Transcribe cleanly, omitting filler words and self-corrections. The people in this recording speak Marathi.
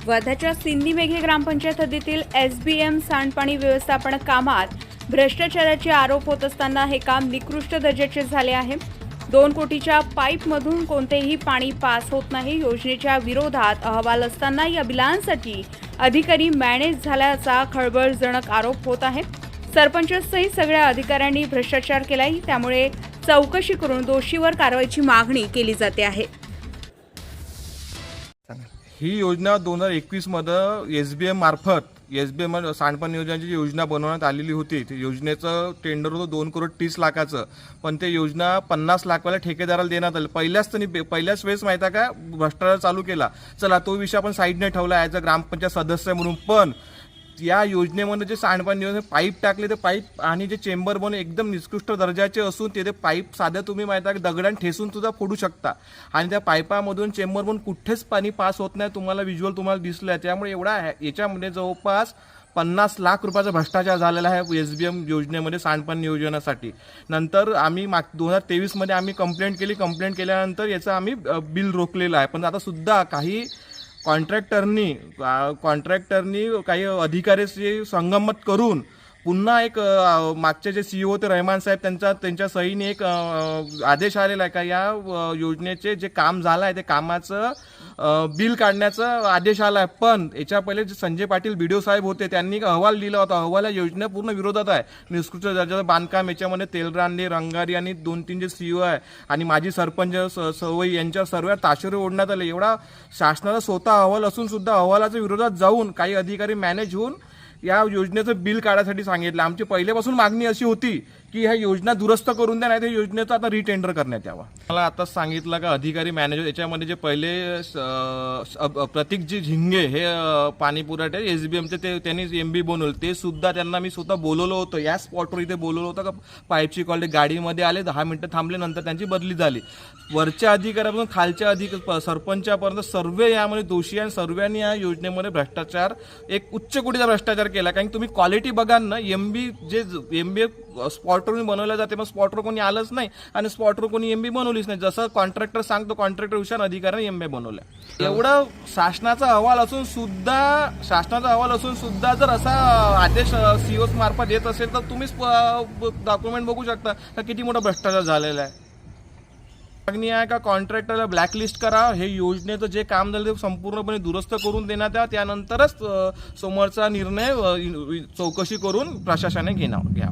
वर्ध्याच्या सिंदी मेघे ग्रामपंचायत हद्दीतील SBM सांडपाणी व्यवस्थापन कामात भ्रष्टाचाराचे आरोप होत असताना हे काम निकृष्ट दर्जाचे झाले आहे। 2 कोटीच्या पाईपमधून कोणतेही पाणी पास होत नाही। योजनेच्या विरोधात अहवाल असताना या बिलांसाठी अधिकारी मॅनेज झाल्याचा खळबळजनक आरोप होत आहे। सरपंचसहित सगळ्या अधिकाऱ्यांनी भ्रष्टाचार केलाय, त्यामुळे चौकशी करून दोषीवर कारवाईची मागणी केली जाते आहे। ही योजना 2021 मध्ये SBM मार्फत SBM सांडपाणी योजनेची योजना बनवण्यात आलेली होती। ती योजनेचं टेंडर होतं 2 करोड 30 लाखाचं, पण ते योजना 50 लाखवाल्या ठेकेदाराला देण्यात आलं। पहिल्याच वेळेस माहिती आहे का भ्रष्टाचार चालू केला। चला तो विषय आपण साईडने ठेवला ॲज अ ग्रामपंचायत सदस्य म्हणून, पण या योजनेमध्ये जे सांडपाणी योजने पाईप टाकले ते पाईप आणि जे चेंबर बनवून एकदम निकृष्ट दर्जाचे असून ते पाईप साध्या तुम्ही माहिती आहे दगडाने ठेसून सुद्धा फोडू शकता आणि त्या पाईपामधून चेंबरमधून कुठेच पाणी पास होत नाही। तुम्हाला व्हिज्युअल तुम्हाला दिसलं, त्यामुळे एवढा याच्यामध्ये जवळपास 50 लाख रुपयाचा भ्रष्टाचार झालेला आहे SBM योजनेमध्ये सांडपाणी योजनेसाठी। नंतर आम्ही 2023 मध्ये आम्ही कंप्लेंट केल्यानंतर याचं आम्ही बिल रोखलेलं आहे, पण आता सुद्धा काही कॉन्ट्रॅक्टरनी काही अधिकाऱ्याशी संगनमत करून पुन्हा एक मागचे जे CEO होते रहमान साहेब त्यांच्या सहीने एक आदेश आलेला आहे का या योजनेचे जे काम झालं आहे ते कामाचं बिल काढण्याचा आदेश आला आहे। पण याच्या पहिले जे संजय पाटील BDO साहेब होते त्यांनी अहवाल दिला होता। अहवाल या योजने पूर्ण विरोधात आहे। निकृष्ट दर्जाचं बांधकाम, याच्यामध्ये तेलरांनी रंगारी आणि 2-3 जे CEO आहे आणि माजी सरपंच सवई यांच्या सर्व ताशेरे ओढण्यात आले। एवढा शासनाचा स्वतः अहवाल असून सुद्धा अहवालाच्या विरोधात जाऊन काही अधिकारी मॅनेज होऊन या योजनेचं बिल काढण्यासाठी सांगितलं। आमची पहिल्यापासून मागणी अशी होती की ह्या योजना दुरुस्त करून द्या, नाही तर योजनेचं आता रिटेंडर करण्यात यावा। मला आताच सांगितलं का अधिकारी मॅनेजर याच्यामध्ये जे पहिले प्रतीकजी झिंगे हे पाणी पुरवठा SBMचे त्यांनी MB बनवलं, ते सुद्धा त्यांना मी स्वतः बोलवलं होतं। या स्पॉटवर इथे बोलवलं होतं का पाईपची क्वालिटी, गाडीमध्ये आले 10 मिनिटं थांबले, नंतर त्यांची बदली झाली। वरच्या अधिकाऱ्यापासून खालच्या सरपंचापर्यंत सर्व यामध्ये दोषी आणि सर्वांनी या योजनेमध्ये भ्रष्टाचार, एक उच्च कोटीचा भ्रष्टाचार केला। कारण तुम्ही क्वालिटी बघा ना, MB स्पॉटवर बनवलं जाते, पण स्पॉटवर कोणी आलंच नाही आणि स्पॉटवर कोणी MB बनवलीच नाही। जसं कॉन्ट्रॅक्टर सांगतो कॉन्ट्रॅक्टर हुशार अधिकाऱ्याने MB बनवल्या। एवढं शासनाचा अहवाल असून सुद्धा जर असा आदेश CEO मार्फत येत असेल तर तुम्हीच डॉक्युमेंट बघू शकता का किती मोठा भ्रष्टाचार झालेला आहे। मागणी आहे का कॉन्ट्रॅक्टरला ब्लॅकलिस्ट करा, हे योजनेचं जे काम झालं ते संपूर्णपणे दुरुस्त करून देण्यात यावं, त्यानंतरच समोरचा निर्णय चौकशी करून प्रशासनाने घ्या।